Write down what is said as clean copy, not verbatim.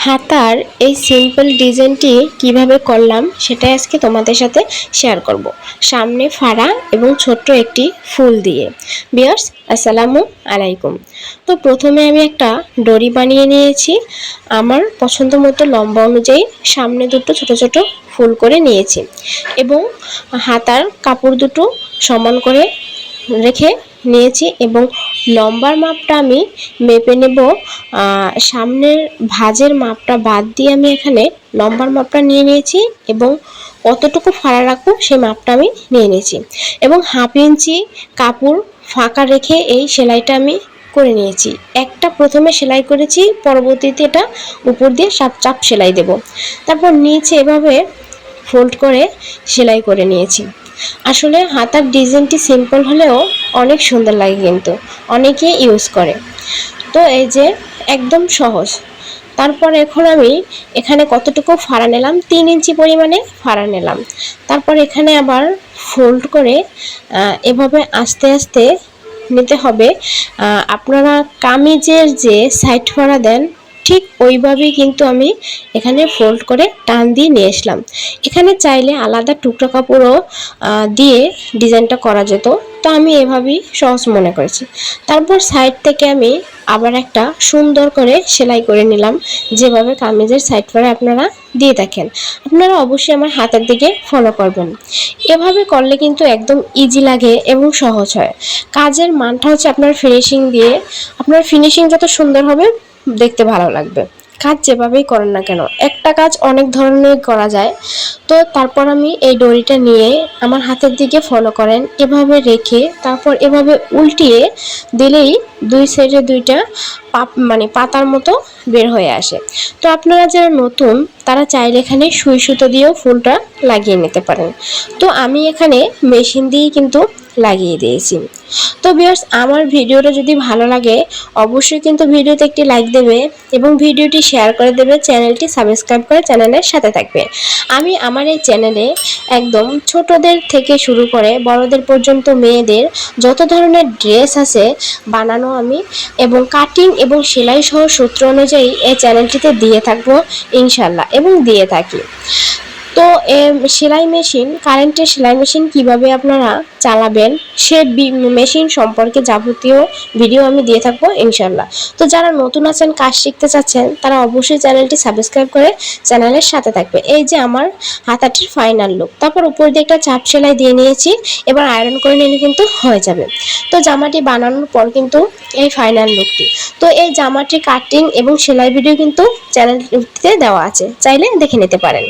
হাতার এই সিম্পল ডিজাইনটি কিভাবে করলাম সেটাই আজকে তোমাদের সাথে শেয়ার করব। সামনে ফাড়া এবং ছোট্ট একটি ফুল দিয়ে। ভিউয়ার্স, আসসালামু আলাইকুম। তো প্রথমে আমি একটা ডরি বানিয়ে নিয়েছি। আমার পছন্দ মতো লম্বা অনুযায়ী সামনে দুটো ছোট ছোট ফুল করে নিয়েছি এবং হাতার কাপড় দুটো সমান করে রেখে নিয়েছি এবং লম্বার মাপটা আমি মেপে নেব। সামনের ভাঁজের মাপটা বাদ দিয়ে আমি এখানে লম্বার মাপটা নিয়ে নিয়েছি এবং কতটুকু ফাড়া রাখবো সেই মাপটা আমি নিয়ে নিয়েছি এবং 1/2 ইঞ্চি কাপড় ফাঁকা রেখে এই সেলাইটা আমি করে নিয়েছি। একটা প্রথমে সেলাই করেছি, পরবর্তীতে এটা উপর দিয়ে চাপ সেলাই দেব। তারপর নিচে এভাবে ফোল্ড করে সেলাই করে নিয়েছি। আসলে হাতার ডিজাইনটি সিম্পল হলেও অনেক সুন্দর লাগে, কিন্তু অনেকে ইউজ করে। তো এই যে একদম সহজ। তারপর এখন আমি এখানে কতটুকু ফাড়া নিলাম, 3 ইঞ্চি পরিমাণে ফাড়া নিলাম। তারপর এখানে আবার ফোল্ড করে এভাবে আস্তে আস্তে নিতে হবে। আপনারা কামিজের যে সাইড ফাড়া দেন ঠিক ওইভাবেই কিন্তু আমি এখানে ফোল্ড করে টান দিয়ে নিয়ে আসলাম। এখানে চাইলে আলাদা টুকরা কাপড়ও দিয়ে ডিজাইনটা করা যেত, তো আমি এভাবেই সহজ মনে করেছি। তারপর সাইড থেকে আমি আবার একটা সুন্দর করে সেলাই করে নিলাম, যেভাবে কামিজের সাইড ফাড়া আপনারা দিয়ে থাকেন। আপনারা অবশ্যই আমার হাতের দিকে ফলো করবেন। এভাবে করলে কিন্তু একদম ইজি লাগে এবং সহজ হয়। কাজের মানটা হচ্ছে আপনার ফিনিশিং দিয়ে। আপনার ফিনিশিং যত সুন্দর হবে দেখতে ভালো লাগবে। কাজ যেভাবেই করেন না কেন, একটা কাজ অনেক ধরনের করা যায়। তো তারপর আমি এই ডরিটা নিয়ে আমার হাতের দিকে ফলো করেন, এভাবে রেখে তারপর এভাবে উল্টিয়ে দিলেই দুই সাইডে দুইটা পাতার মতো বের হয়ে আসে। তো আপনারা যারা নতুন তারা চাইলে এখানে সুই সুতো দিয়েও ফুলটা লাগিয়ে নিতে পারেন। তো আমি এখানে মেশিন দিয়েই কিন্তু লাগিয়ে দিয়েছি। তো ভিউয়ার্স, আমার ভিডিওটা যদি ভালো লাগে অবশ্যই কিন্তু ভিডিওতে একটি লাইক দেবে এবং ভিডিওটি শেয়ার করে দেবে, চ্যানেলটি সাবস্ক্রাইব করে চ্যানেলের সাথে থাকবে। আমি আমার এই চ্যানেলে একদম ছোটদের থেকে শুরু করে বড়দের পর্যন্ত মেয়েদের যত ধরনের ড্রেস আছে বানানো আমি এবং কাটিং এবং সেলাই সহ সূত্র অনুযায়ী এই চ্যানেলটিতে দিয়ে থাকবো ইনশাল্লাহ, এবং দিয়ে থাকি। তো সেলাই মেশিন, কারেন্টের সেলাই মেশিন কিভাবে আপনারা চালাবেন সে মেশিন সম্পর্কে যাবতীয় ভিডিও আমি দিয়ে থাকবো ইনশাল্লাহ। তো যারা নতুন আছেন, কাজ শিখতে চাচ্ছেন, তারা অবশ্যই চ্যানেলটি সাবস্ক্রাইব করে চ্যানেলের সাথে থাকবে। এই যে আমার হাতাটির ফাইনাল লুক। তারপর উপর দিয়ে একটা চাপ সেলাই দিয়ে নিয়েছি, এবার আয়রন করে নিলে কিন্তু হয়ে যাবে। তো জামাটি বানানোর পর কিন্তু এই ফাইনাল লুকটি। তো এই জামাটি কাটিং এবং সেলাই ভিডিও কিন্তু চ্যানেলটিতে দেওয়া আছে, চাইলে দেখে নিতে পারেন।